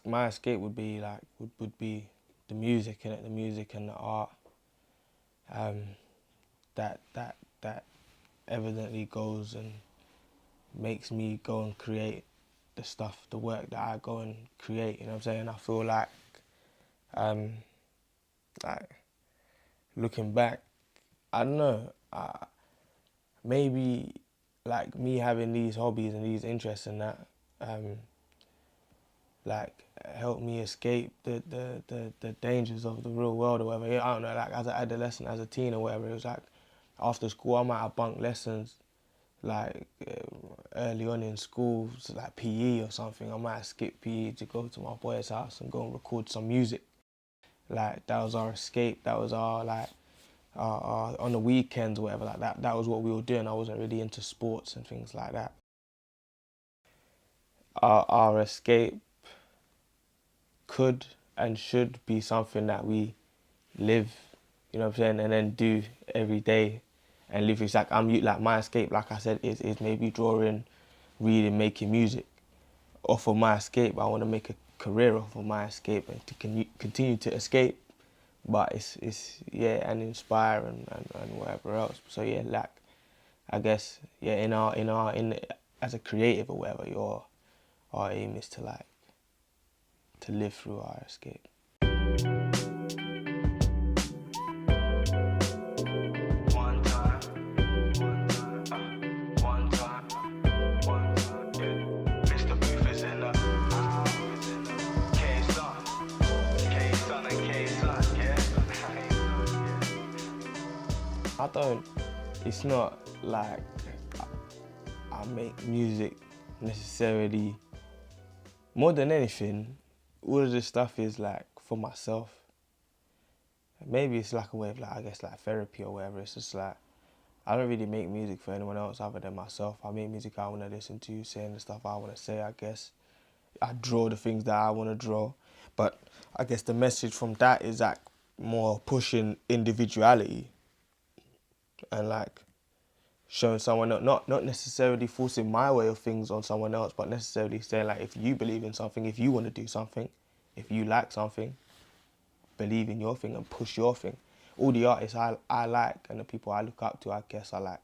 My escape would be like would be the music, innit? The music and the art. Um, that evidently goes and makes me go and create the stuff, the work that I go and create. You know what I'm saying? I feel um, like looking back, I don't know. Maybe like me having these hobbies and these interests and that, um, like helped me escape the dangers of the real world or whatever. Yeah, I don't know, like as an adolescent, as a teen or whatever, it was like after school I might have bunked lessons like early on in school, so like PE or something. I might have skipped PE to go to my boy's house and go and record some music. Like that was our escape. That was our like on the weekends or whatever, like that was what we were doing. I wasn't really into sports and things like that. Our escape could and should be something that we live, you know what I'm saying, and then do every day and live. It's like like my escape, like I said, is maybe drawing, reading, making music. Off of my escape, I want to make a career off of my escape and to continue to escape, but it's yeah, and inspire and whatever else. So yeah, like I guess yeah, as a creative or whatever, our aim is to like to live through our escape. One time, one time, one time, yeah. Mr. Boothe is in the K-Son and K-Son, yeah. I don't, it's not like I make music necessarily. More than anything, all of this stuff is like for myself. Maybe it's like a way of like, I guess like therapy or whatever. It's just like, I don't really make music for anyone else other than myself. I make music I want to listen to, saying the stuff I want to say, I guess. I draw the things that I want to draw. But I guess the message from that is like more pushing individuality and like showing someone, not necessarily forcing my way of things on someone else, but necessarily saying like, if you believe in something, if you want to do something, if you like something, believe in your thing and push your thing. All the artists I like and the people I look up to, I guess, are like,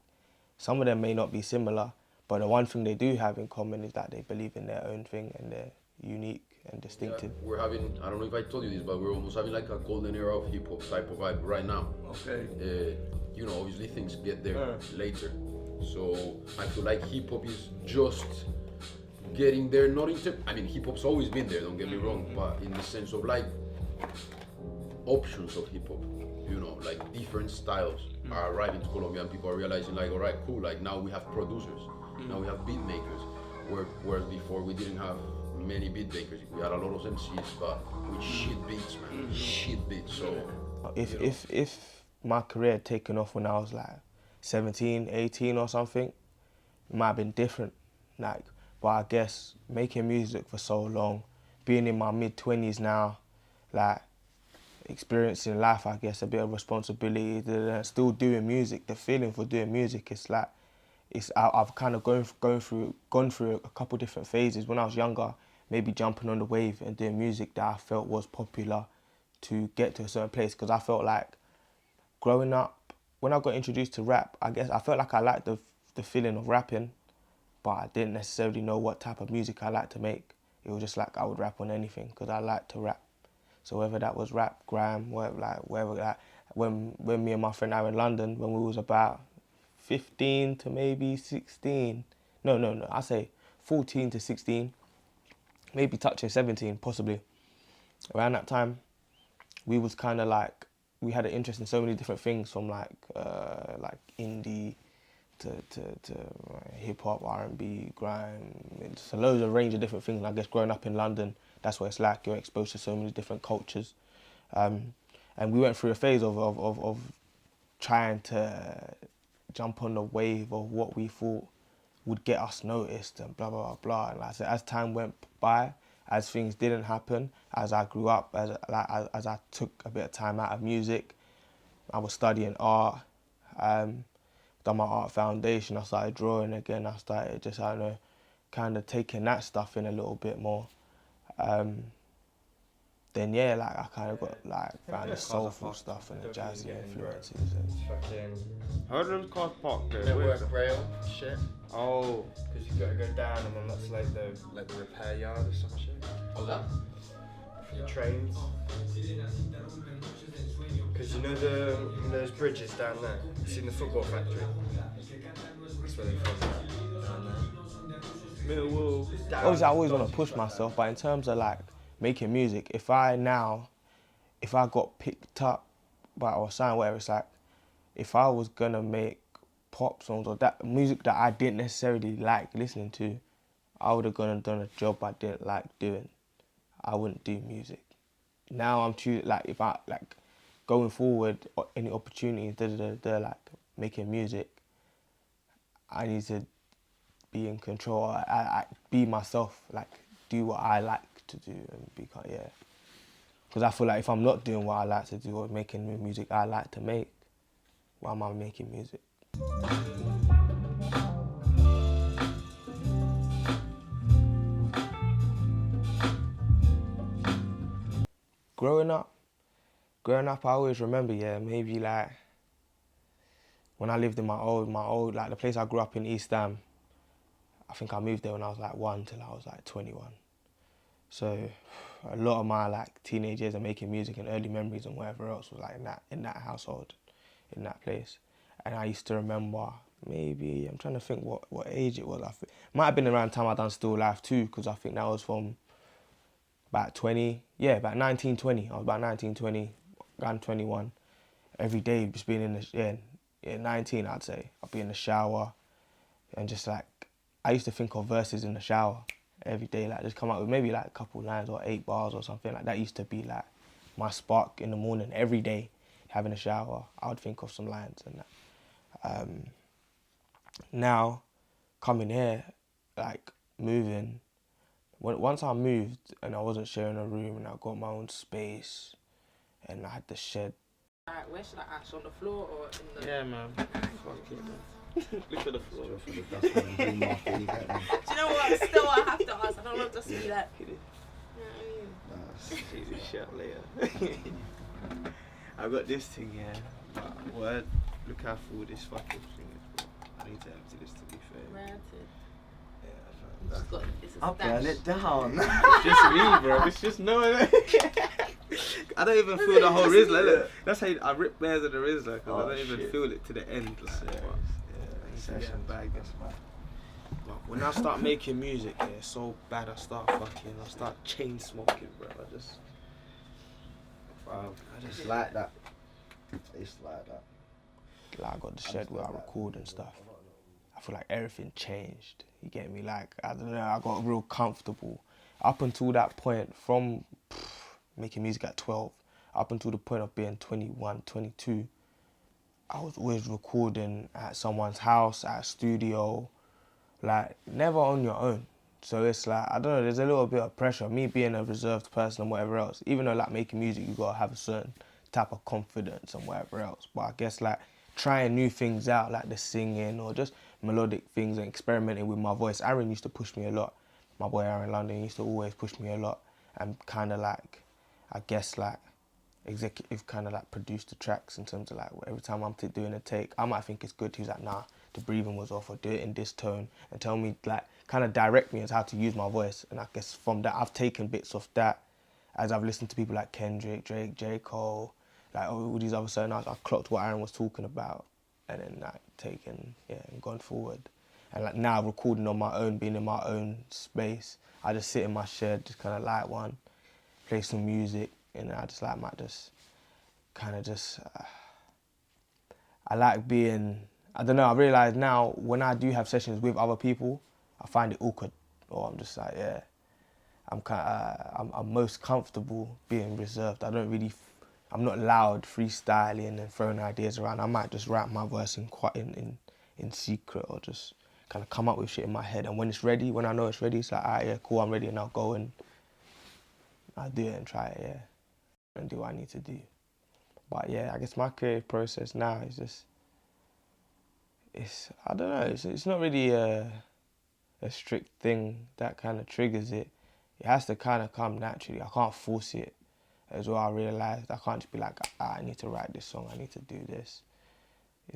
some of them may not be similar, but the one thing they do have in common is that they believe in their own thing and they're unique and distinctive. Yeah, we're having, I don't know if I told you this, but we're almost having like a golden era of hip hop type of vibe right now. Okay. You know, obviously things get there later. So I feel like hip hop is just getting there, not in I mean, hip hop's always been there, don't get me wrong, but in the sense of like options of hip hop, you know, like different styles are arriving to Colombia and people are realizing like, all right, cool, like now we have producers, now we have beat makers, whereas before we didn't have many beat makers. We had a lot of MCs, but with shit beats, man, shit beats. So If my career had taken off when I was like 17, 18 or something, it might have been different. Like, but I guess making music for so long, being in my mid-20s now, like experiencing life, I guess, a bit of responsibility, still doing music, the feeling for doing music, it's like, I've kind of gone through a couple different phases. When I was younger, maybe jumping on the wave and doing music that I felt was popular to get to a certain place, because I felt like growing up, when I got introduced to rap, I guess I felt like I liked the feeling of rapping, but I didn't necessarily know what type of music I liked to make. It was just like I would rap on anything because I liked to rap. So whether that was rap, grime, whatever, like when me and my friend are in London, when we was about 15 to maybe 16, no, I say 14 to 16, maybe touching 17, possibly. Around that time, we was kind of like, we had an interest in so many different things, from like indie to hip hop, R&B, grime. It's a loads of range of different things. And I guess growing up in London, that's what it's like. You're exposed to so many different cultures, and we went through a phase of trying to jump on the wave of what we thought would get us noticed and blah, blah, blah, blah. And like I said, as time went by, as things didn't happen, as I grew up, as I took a bit of time out of music, I was studying art, done my art foundation, I started drawing again, I started just, I don't know, kind of taking that stuff in a little bit more. then yeah, like I kind of got like found the soulful stuff and the jazzy influences. How do those cars park there? Network rail shit. Oh, Because you gotta go down and then that's like the repair yard or some shit. Oh, that? For the trains. Because you know those bridges down there? You seen the football factory? That's where they filmed that. Down there. Millwall. Obviously, I always want to push myself, but in terms of like making music, if I got picked up by or signed, whatever, it's like if I was gonna make pop songs or that music that I didn't necessarily like listening to, I would have gone and done a job I didn't like doing. I wouldn't do music. Now I'm like if I like going forward, any opportunities, like making music, I need to be in control. I be myself, like do what I like to do and be yeah. Because I feel like if I'm not doing what I like to do or making the music I like to make, why am I making music? Growing up, I always remember, yeah, maybe like when I lived in my old, like the place I grew up in, East Ham. I think I moved there when I was like 1 till I was like 21. So a lot of my like teenage years of making music and early memories and whatever else was like in that household, in that place. And I used to remember, maybe, I'm trying to think what age it was. Might have been around the time I done Still Life too, because I think that was from about 20, yeah, about 19, 20. I was about 19, 20, around 21. Every day just being in the, 19 I'd say. I'd be in the shower and just like, I used to think of verses in the shower every day, like just come out with maybe like a couple lines or 8 bars or something like that. Used to be like my spark in the morning every day, having a shower. I would think of some lines and that. Now, coming here, like moving, once I moved and I wasn't sharing a room and I got my own space and I had the shed. Alright, where should I ash? On the floor or in the... Yeah, man. Fuck it, man. Look at the floor. Do you know what? Still, I have to ask. I don't want to just be like... You know what I mean? Shit later. I got this thing here. But word, look how full this fucking thing is, bro. I need to empty this to be fair. Granted. Yeah, Just got, it's a I'll stash. burn it down. It's just me, bro. It's just no. I don't even feel the whole Rizzler. Look, that's how I rip bears of the Rizzler because I don't even feel it to the end. Like, session bag. But when I start making music, yeah, it's so bad. I start chain smoking, bro. I just like that. It's like that. Like I got the shed where I record and stuff. I feel like everything changed. You get me? Like, I don't know, I got real comfortable. Up until that point, from making music at 12, up until the point of being 21, 22, I was always recording at someone's house, at a studio, like never on your own. So it's like, I don't know, there's a little bit of pressure. Me being a reserved person and whatever else, even though like making music, you gotta have a certain type of confidence and whatever else. But I guess like trying new things out, like the singing or just melodic things and experimenting with my voice. Aaron used to push me a lot. My boy Aaron London used to always push me a lot and kind of like, I guess like, executive kind of like produce the tracks in terms of like every time I'm doing a take, I might think it's good. He's like, nah, the breathing was off, or do it in this tone, and tell me like kind of direct me as how to use my voice. And I guess from that I've taken bits of that as I've listened to people like Kendrick, Drake, J. Cole, like all these other certain artists. I've clocked what Aaron was talking about and then like taken, and gone forward. And like now recording on my own, being in my own space, I just sit in my shed, just kind of light one, play some music, and I just like might just kind of just, I like being, I don't know, I realise now when I do have sessions with other people, I find it awkward, or I'm just like, yeah, I'm most comfortable being reserved. I'm not loud, freestyling and throwing ideas around. I might just write my verse in secret, or just kind of come up with shit in my head. And when it's ready, when I know it's ready, it's like, alright, yeah, cool, I'm ready, and I'll go and I'll do it and try it, yeah, and do what I need to do. But yeah, I guess my creative process now is just, I don't know, it's not really a strict thing that kind of triggers it. It has to kind of come naturally. I can't force it. as well. I realised I can't just be like, I need to write this song, I need to do this.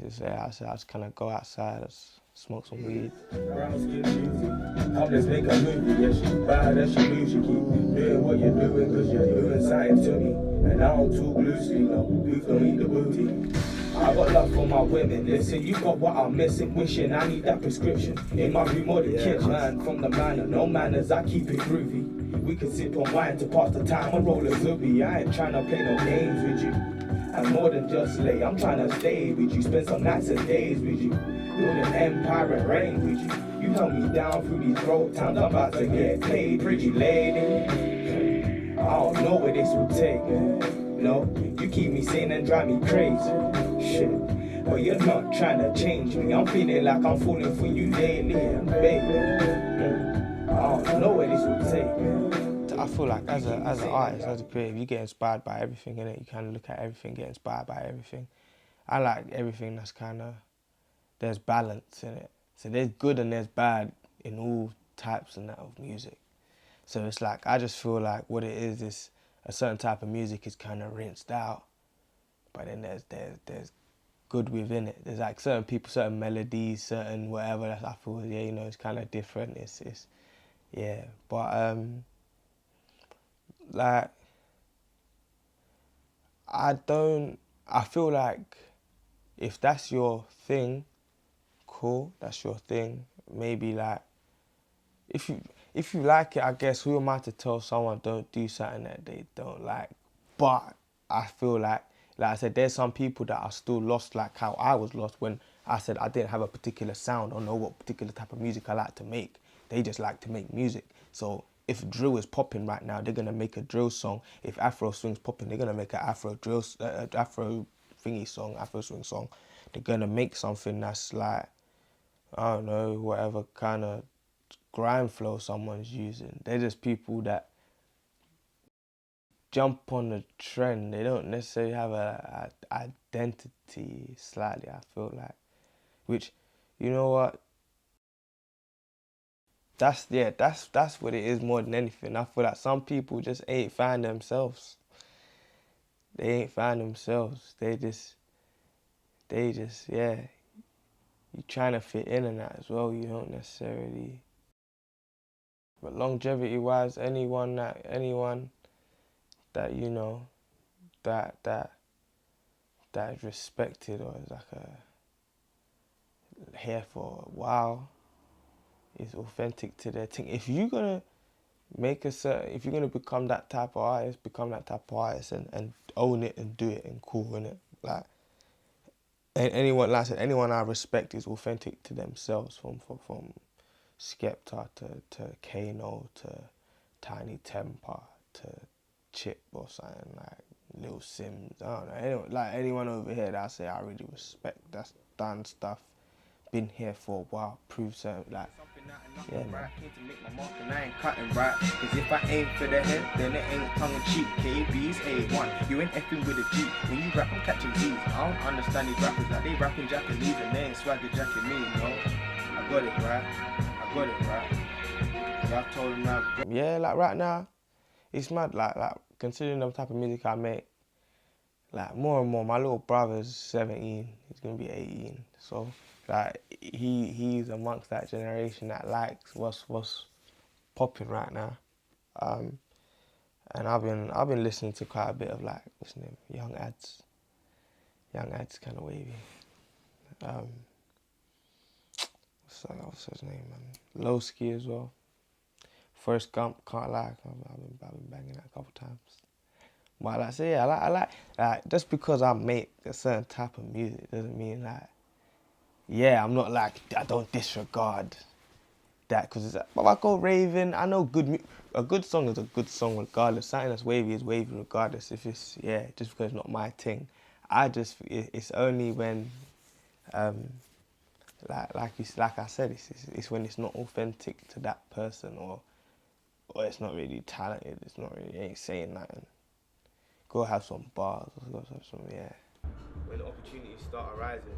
It's just, I just kind of go outside, smoke some weed. Let's make a movie. Yeah, she bad and she lose. You keep doing what you're doing because you're doing something to me. And I don't talk loosely, no. Beef don't eat the booty. I got love for my women. Listen, you got what I'm missing. Wishing I need that prescription in my room or the kitchen. Man from the manor, no manners, I keep it groovy. We can sip on wine to pass the time and roll a zoobie. I ain't trying to play no games with you. And more than just lay, I'm trying to stay with you. Spend some nights and days with you. Build an empire and reign with you. You held me down through these broke times. I'm about to get paid, pretty lady. I don't know where this will take. No, you keep me sane and drive me crazy. Shit, but you're not trying to change me. I'm feeling like I'm falling for you daily, and baby, I don't know where this will take. I feel like as an artist, as a creative, you get inspired by everything, innit? You kind of look at everything, get inspired by everything. I like everything that's kind of, there's balance in it. So there's good and there's bad in all types and that of music. So it's like, I just feel like what it is a certain type of music is kind of rinsed out, but then there's good within it. There's like certain people, certain melodies, certain whatever that I feel, yeah, you know, it's kind of different. It's yeah, but like, I feel like if that's your thing, cool, that's your thing. Maybe like, if you like it, I guess who am I to tell someone don't do something that they don't like? But I feel like I said, there's some people that are still lost, like how I was lost when I said I didn't have a particular sound or know what particular type of music I like to make. They just like to make music. So if drill is popping right now, they're gonna make a drill song. If Afro swing's popping, they're gonna make an Afro drill, Afro thingy song, Afro swing song. They're gonna make something that's like, I don't know, whatever kind of grime flow someone's using. They're just people that jump on the trend. They don't necessarily have a identity slightly, I feel like. Which, you know what? That's what it is more than anything. I feel like some people just ain't found themselves. They ain't found themselves. They just, yeah. You trying to fit in and that as well. You don't necessarily. But longevity-wise, anyone that you know that is respected or is like here for a while, is authentic to their thing. If you're gonna if you're gonna become that type of artist, and own it and do it and cool in it. Like, and anyone, like I said, anyone I respect is authentic to themselves. From Skepta to Kano to Tiny Temper to Chip or something like Lil Sims. I don't know. Anyone over here that I say I really respect. That's done stuff. Been here for a while, proved something like. Yeah, man. Need to make my mark and I ain't cutting right. Cause if I aim for the head, then it ain't tongue in cheek. KB's A1, you ain't effing with a G. When you rap, I'm catching Z's. I don't understand these rappers, like they rapping Japanese and they ain't swagger jacking me, you know. I got it right. Yeah, I told him now. Yeah, like right now, it's mad, like considering the type of music I make, like more and more, my little brother's 17, he's gonna be 18, so like he's amongst that generation that likes what's popping right now, and I've been listening to quite a bit of like, what's his name, Young Adz kind of wavy, what's his name, man, Lowski as well, First Gump, can't lie, I've been banging that a couple times. But like I say, yeah, I like just because I make a certain type of music doesn't mean like, yeah, I'm not like, I don't disregard that, because it's like, but if I go raving, I know a good song is a good song regardless. Something that's wavy is wavy regardless. If it's, yeah, just because it's not my thing. It's only when, like I said, it's when it's not authentic to that person, or it's not really talented. It's not really, it ain't saying nothing. Go have some bars. Go have some, yeah. When opportunities start arising,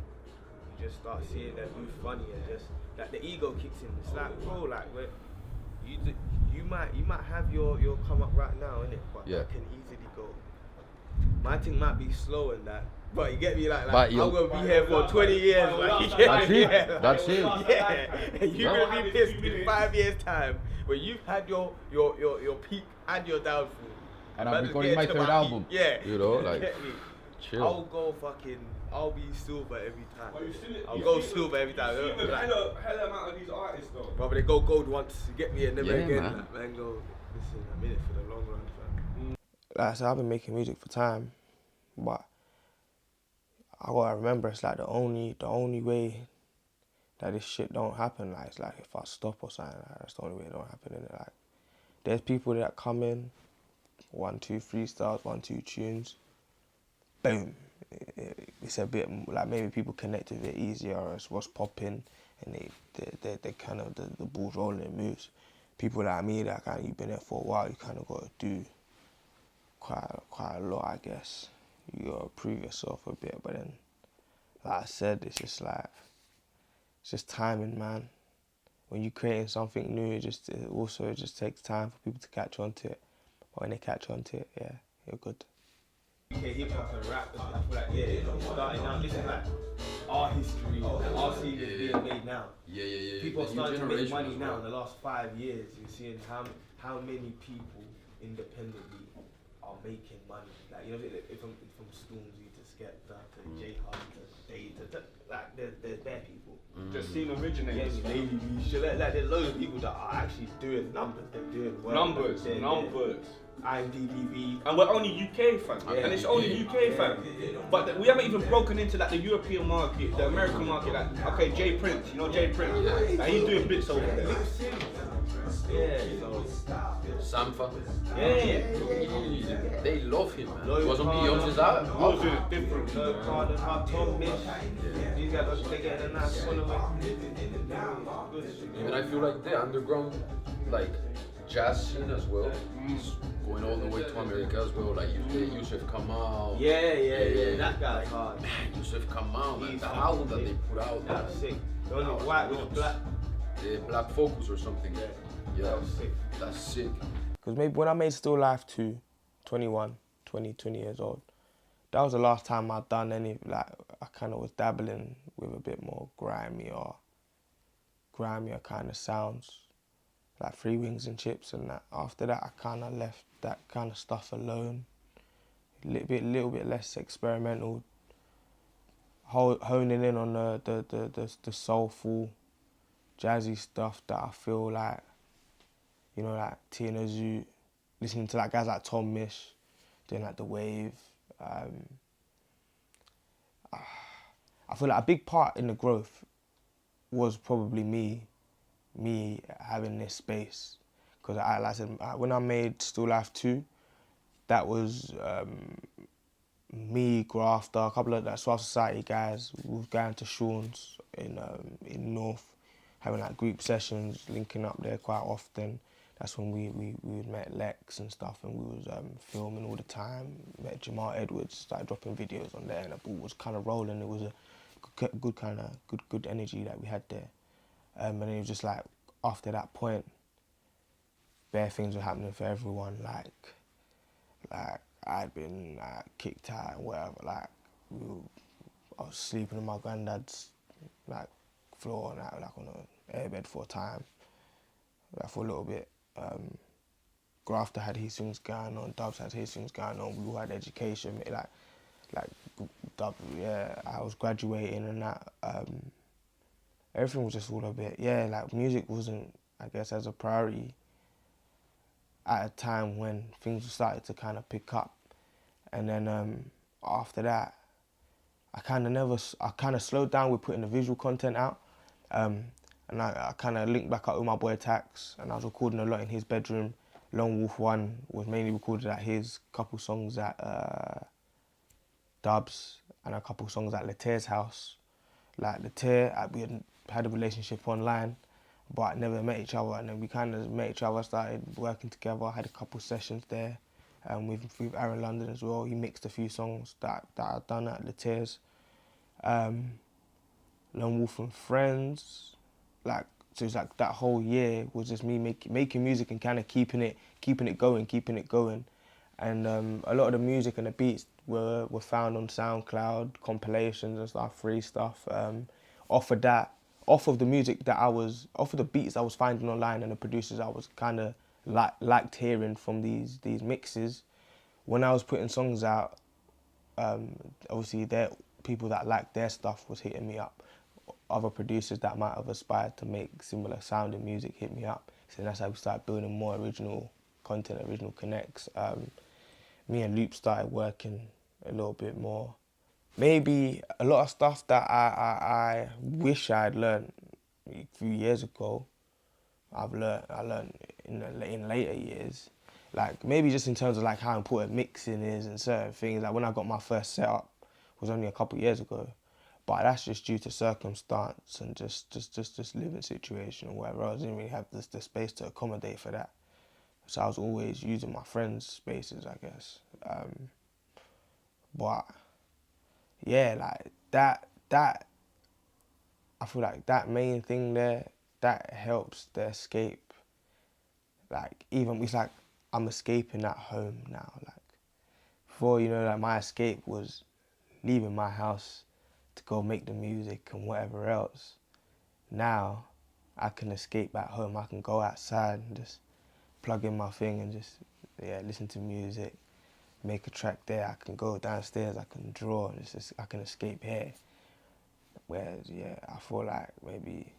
you just start seeing that who's funny, and just like the ego kicks in. It's like, bro, like you might have your come up right now, innit? But Yeah. that can easily go. My thing might be slow and that, but you get me like But I'm you'll- gonna be here for 20 years. Like, you get That's me? it. Yeah, That's it. Yeah, and you're Yeah. gonna be pissed in 5 years time when you've had your peak and your downfall. And I'm Man, just recording get my to third peak. album. Yeah, You know, like, get me? chill. I'll be silver every time. Well, you still- I'll you go still- silver every time. You see with Like, hella amount of these artists though. brother, they go gold once, you get me, and never Yeah, again. man. Like, man, go. Listen, I'm in it for the long run, fam. Like I said, I've been making music for time, but I gotta remember it's like the only way that this shit don't happen. Like it's like if I stop or something, like, that's the only way it don't happen. Innit? Like there's people that come in, 1, 2 freestyles, 1, 2 tunes, boom. It's a bit like maybe people connect with it easier, or it's what's popping, and they kind of the ball's rolling, it moves. People like me that kind of you've been there for a while, you kind of got to do quite a lot, I guess. You gotta prove yourself a bit, but then, like I said, it's just timing, man. When you're creating something new, it also just takes time for people to catch on to it. But when they catch on to it, yeah, you're good. UK hip hop and rap, I feel like it's starting now. This is like our history, like our scene is being made now. Yeah. People are The new starting to make generation money as now well. in the last 5 years. You're seeing how many people independently are making money. Like you know, from Stormzy to Skepta to J Hub to Data, like there's bare people. Just seen originators. Yeah, maybe we should like there's loads of people that are actually doing numbers. They're doing well. Numbers. They're IMDb. And we're only UK fam, Yeah. and it's only UK fam. But we haven't even broken into like the European market, the American market. Like, okay, Jay Prince, you know Jay Prince. Like, he's doing bits over there. Yeah, so Sampha. yeah. They love him, man. Loyal It wasn't Carter. Beyonce's album. Yours is different. No, Carter, Tom Mish. These guys they getting a nice following. Even I feel like the underground, like jazz scene as well, is going all the way to America as well. Like Yusuf Kamal. Yeah. That guy's hard. Yusuf Kamal, man. He's The fucking album that sick. they put out, man. That's sick. The only white with the black. The Black Focus or something. Yeah, That was sick. that's sick. Because maybe when I made Still Life 2, 21, 20 years old, that was the last time I'd done any, like, I kind of was dabbling with a bit more grimier kind of sounds, like Three Wings and Chips and that. After that, I kind of left that kind of stuff alone. A little bit less experimental, honing in on the soulful, jazzy stuff that I feel like, you know, like Tina Zoo, listening to like guys like Tom Mish, doing like The Wave. I feel like a big part in the growth was probably me having this space. Because like I said, when I made Still Life 2, that was me, Grafter, a couple of Suave Society guys. We were going to Sean's in North, having like group sessions, linking up there quite often. That's when we met Lex and stuff, and we was filming all the time. Met Jamal Edwards, started dropping videos on there, and the ball was kind of rolling. It was a good energy that we had there. And it was just like after that point, bare things were happening for everyone. Like I'd been kicked out and whatever. Like I was sleeping on my granddad's like floor and like on an airbed for a time, like for a little bit. Grafter had his things going on, Dubs had his things going on. We all had education, like Dub. Yeah, I was graduating and that. Everything was just all a bit. Yeah, like music wasn't, I guess, as a priority at a time when things started to kind of pick up. And then after that, I kind of slowed down with putting the visual content out. And I kind of linked back up with my boy Tax, and I was recording a lot in his bedroom. Lone Wolf 1 was mainly recorded at his, couple songs at Dubs, and a couple songs at Leter's house. Like Leter, we had a relationship online, but never met each other, and then we kind of met each other, started working together, had a couple sessions there, with Aaron London as well. He mixed a few songs that I'd done at Leter's. Lone Wolf and Friends, like So it's like that whole year was just me making music and kind of keeping it going. And a lot of the music and the beats were found on SoundCloud, compilations and stuff, free stuff. Off of the music that off of the beats I was finding online and the producers I was kind of liked hearing from these mixes. When I was putting songs out, obviously people that liked their stuff was hitting me up. Other producers that might have aspired to make similar sounding music hit me up. So that's how we started building more original content, original connects. Me and Loop started working a little bit more. Maybe a lot of stuff that I wish I'd learned a few years ago, I learned in later years. Like maybe just in terms of like how important mixing is and certain things. Like when I got my first setup was only a couple of years ago, but that's just due to circumstance and just living situation or whatever. I didn't really have the space to accommodate for that. So I was always using my friends' spaces, I guess. But yeah, like that I feel like that main thing there, that helps the escape. Like even it's like I'm escaping at home now. Like before, like my escape was leaving my house to go make the music and whatever else. Now I can escape at home. I can go outside and just plug in my thing and just listen to music, make a track there. I can go downstairs, I can draw, and I can escape here. Whereas I feel like maybe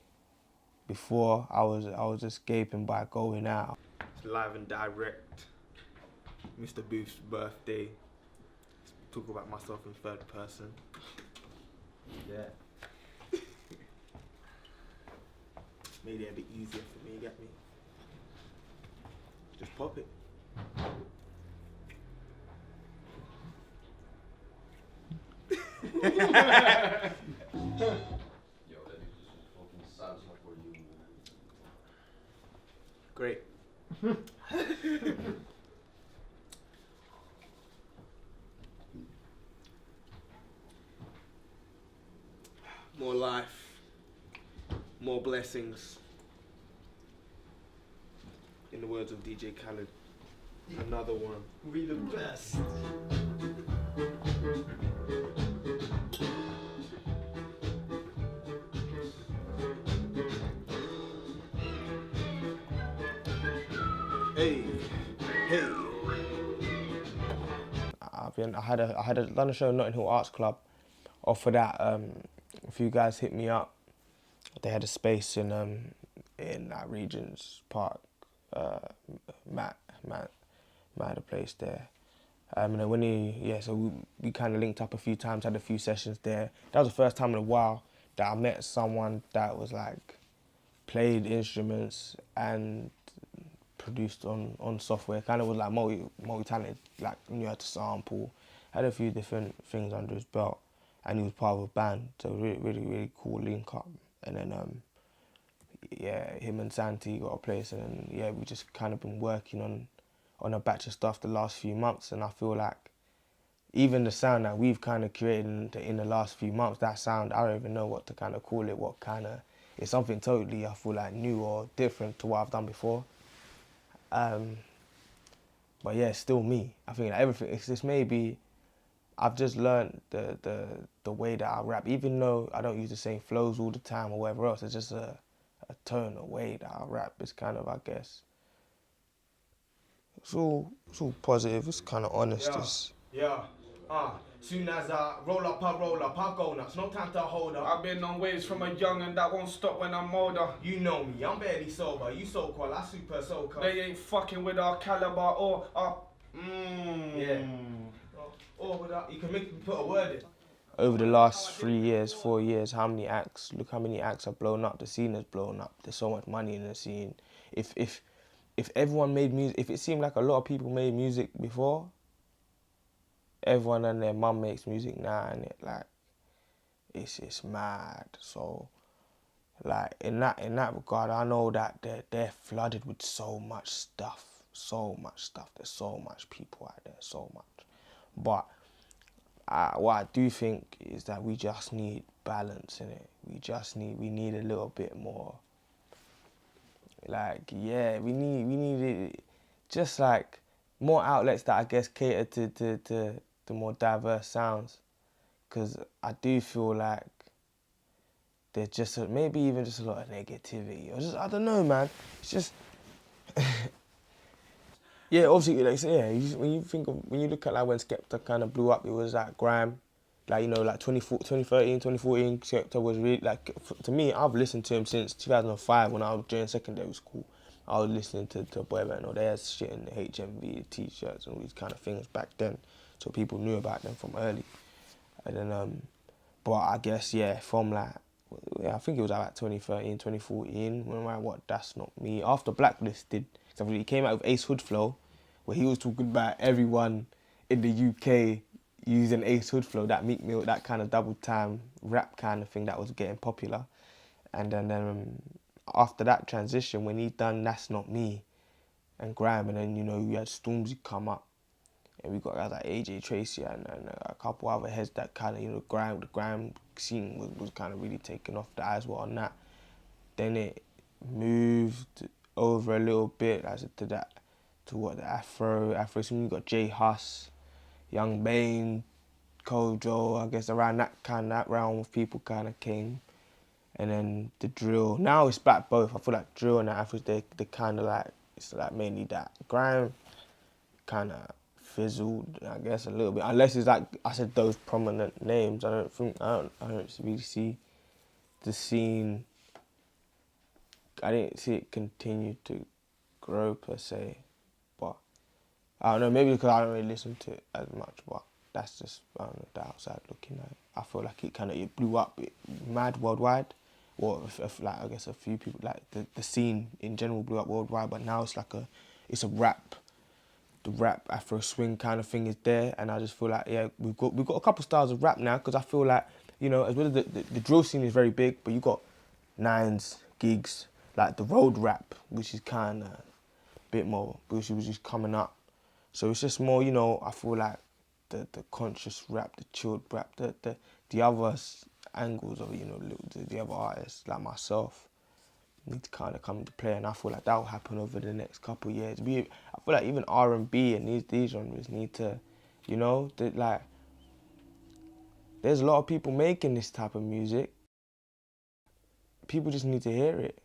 before I was escaping by going out. It's live and direct. Mr. Booth's birthday. Talk about myself in third person. Yeah. Made it a bit easier for me, you get me? Just pop it. Yo, that is just fucking salsa for you. Great. More life, more blessings. In the words of DJ Khaled, another one. We the best. Hey, hey. I had done a show in Notting Hill Arts Club. Off of that, a few guys hit me up. They had a space in Regent's Park. Matt had a place there. And then when we kind of linked up a few times, had a few sessions there. That was the first time in a while that I met someone that was like played instruments and produced on software. Kind of was like multi-talented, like knew how to sample, had a few different things under his belt, and he was part of a band. So really cool link up. And then him and Santi got a place, and then we just kind of been working on a batch of stuff the last few months. And I feel like even the sound that we've kind of created in the last few months, that sound, I don't even know what to kind of call it. It's something totally, I feel like, new or different to what I've done before. But yeah, it's still me. I think like everything, it's just maybe I've just learned the way that I rap, even though I don't use the same flows all the time or whatever else. It's just a tone, a way that I rap. It's kind of, I guess, it's all positive. It's kind of honest. Soon as I roll up, I go nuts. No time to hold up. I've been on waves from a young and that won't stop when I'm older. You know me, I'm barely sober. You so-called, I super so-called. They ain't fucking with our caliber or our... Yeah. Or without, you can put a word in. Over the last 3 years, 4 years, look how many acts have blown up. The scene has blown up. There's so much money in the scene. If everyone made music, if it seemed like a lot of people made music before, everyone and their mum makes music now, and it's mad. So like in that regard, I know that they're flooded with so much stuff. There's so much people out there, so much. But what I do think is that we just need balance in it. We need a little bit more Like, yeah, we need it, just like more outlets that I guess cater to the more diverse sounds. Because I do feel like there's just maybe even just a lot of negativity, or just, I don't know, man. It's just yeah, obviously, like, so yeah. When you look at like when Skepta kind of blew up, it was like grime, like, you know, like 2013, 2014. Skepta was really like, to me, I've listened to him since 2005 when I was during secondary school. I was listening to boy band, or they had shit in the HMV t-shirts and all these kind of things back then, so people knew about them from early. And then but I guess, yeah, from like, yeah, I think it was like 2013, 2014, when I what That's Not Me. After Blacklisted, so he came out with Ace Hood Flow, where he was talking about everyone in the UK using Ace Hood Flow, that Meek Mill, that kind of double time rap kind of thing that was getting popular. And then after that transition, when he done That's Not Me and Grime, and then, you know, you had Stormzy come up, and we got guys like AJ Tracy and a couple other heads that kind of, you know, the grime scene was kind of really taking off. The eyes were on that. Then it moved over a little bit as it to that, to what, the Afro scene. You got J Hus, Young Bane, Kojo. I guess around that realm of people kind of came. And then the drill. Now it's back both. I feel like drill and the Afro, they kind of like, it's like mainly that. Grime kind of fizzled, I guess, a little bit. Unless it's like I said, those prominent names. I don't really see the scene. I didn't see it continue to grow per se, but I don't know. Maybe because I don't really listen to it as much, but that's just, I don't know, the outside looking at it. I feel like it blew up mad worldwide. Or if like, I guess a few people, like the scene in general blew up worldwide, but now it's like it's a rap. The rap Afro swing kind of thing is there, and I just feel like, yeah, we've got a couple styles of rap now, because I feel like, you know, as well as the drill scene is very big, but you got Nines, Gigs, like the road rap, which is kind of a bit more, which was just coming up. So it's just more, you know, I feel like the conscious rap, the chilled rap, the other angles of, you know, the other artists like myself need to kind of come into play, and I feel like that will happen over the next couple of years. I feel like even R&B and these genres need to, you know, like, there's a lot of people making this type of music. People just need to hear it,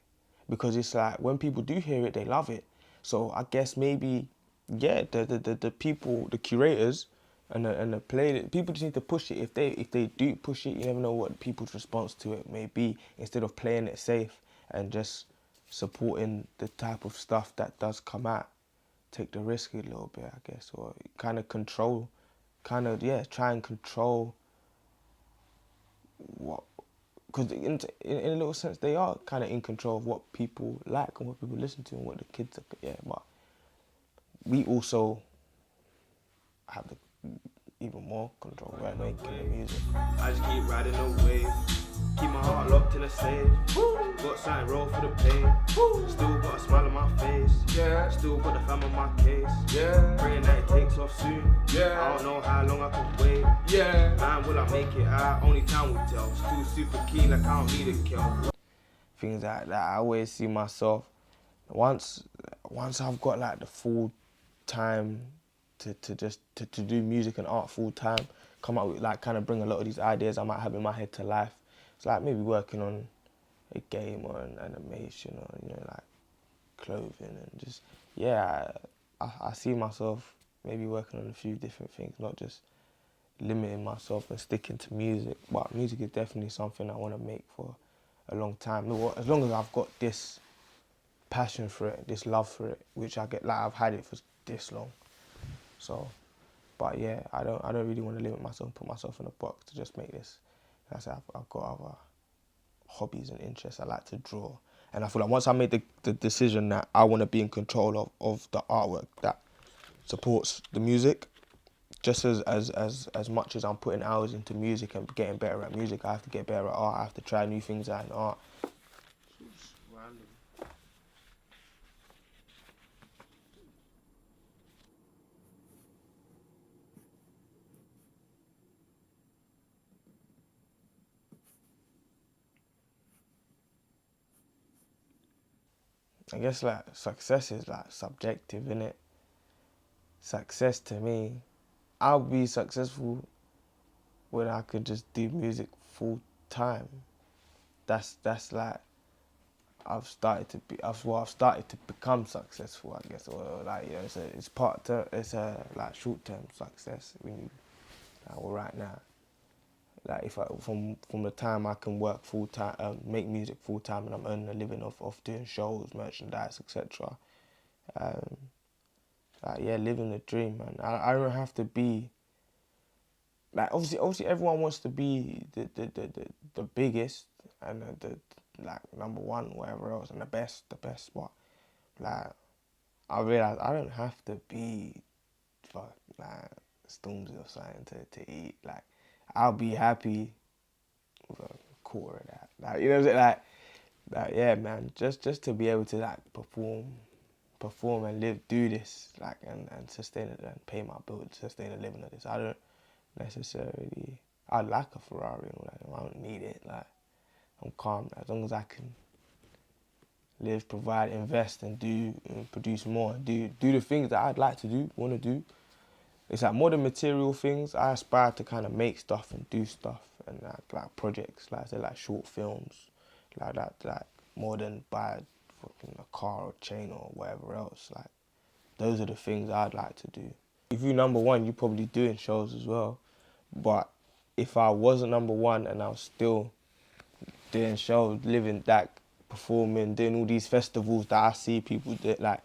because it's like when people do hear it, they love it. So I guess maybe, yeah, the people, the curators and the people just need to push it. If they do push it, you never know what people's response to it may be. Instead of playing it safe and just supporting the type of stuff that does come out, take the risk a little bit, I guess, or kind of control, try and control what, because in a little sense they are kind of in control of what people like and what people listen to and what the kids are, but we also have even more control when making the music. I just keep riding the wave, keep my heart locked in a safe. Got something roll for the pain. Still got a smile on my face. Yeah. Still got the fam on my case. Yeah. Praying that it takes off soon. Yeah. I don't know how long I can wait. Yeah. Man, will I make it out? Only time will tell. Still super keen, like I don't need a kill. Things like that. I always see myself, once I've got like the full time to do music and art full time, come up with, like, kind of bring a lot of these ideas I might have in my head to life. It's like maybe working on a game or an animation, or, you know, like clothing, and just, yeah, I see myself maybe working on a few different things, not just limiting myself and sticking to music. But music is definitely something I want to make for a long time. As long as I've got this passion for it, this love for it, which I get, like, I've had it for this long. So, but yeah, I don't really want to limit myself, put myself in a box to just make this. Like I said, I've got other hobbies and interests. I like to draw, and I feel like once I made the decision that I want to be in control of the artwork that supports the music, just as much as I'm putting hours into music and getting better at music, I have to get better at art. I have to try new things out in art. I guess like success is like subjective, innit? Success to me, I'll be successful when I could just do music full time. That's like I've started to become successful, I guess, or like it's a like short term success when you right now. Like if from the time I can work full time, make music full time, and I'm earning a living off doing shows, merchandise, etc. Like yeah, living the dream, man. I don't have to be like obviously everyone wants to be the biggest and the like number one, whatever else, and the best, but like I realize I don't have to be like Stormzy or something to eat. Like I'll be happy with a quarter of that. Like you know what I'm saying? Like yeah, man. Just to be able to like perform and do this, like and sustain it and pay my bills, sustain a living of this. I don't necessarily. I like a Ferrari and all that. I don't need it. Like I'm calm as long as I can live, provide, invest, and do and produce more. Do the things that I'd like to do, want to do. It's like more than material things. I aspire to kind of make stuff and do stuff and like projects, like I say, like short films, like that, like more than buy fucking a car or chain or whatever else. Like those are the things I'd like to do. If you're number one, you're probably doing shows as well. But if I wasn't number one and I was still doing shows, living that, performing, doing all these festivals that I see people do, like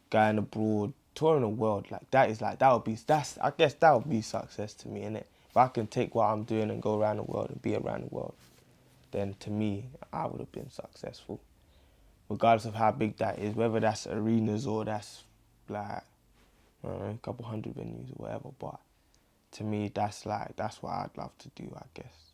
going abroad, touring the world, like I guess that would be success to me, innit? If I can take what I'm doing and go around the world and be around the world, then to me, I would have been successful. Regardless of how big that is, whether that's arenas or that's like, I don't know, a couple hundred venues or whatever, but to me, that's what I'd love to do, I guess.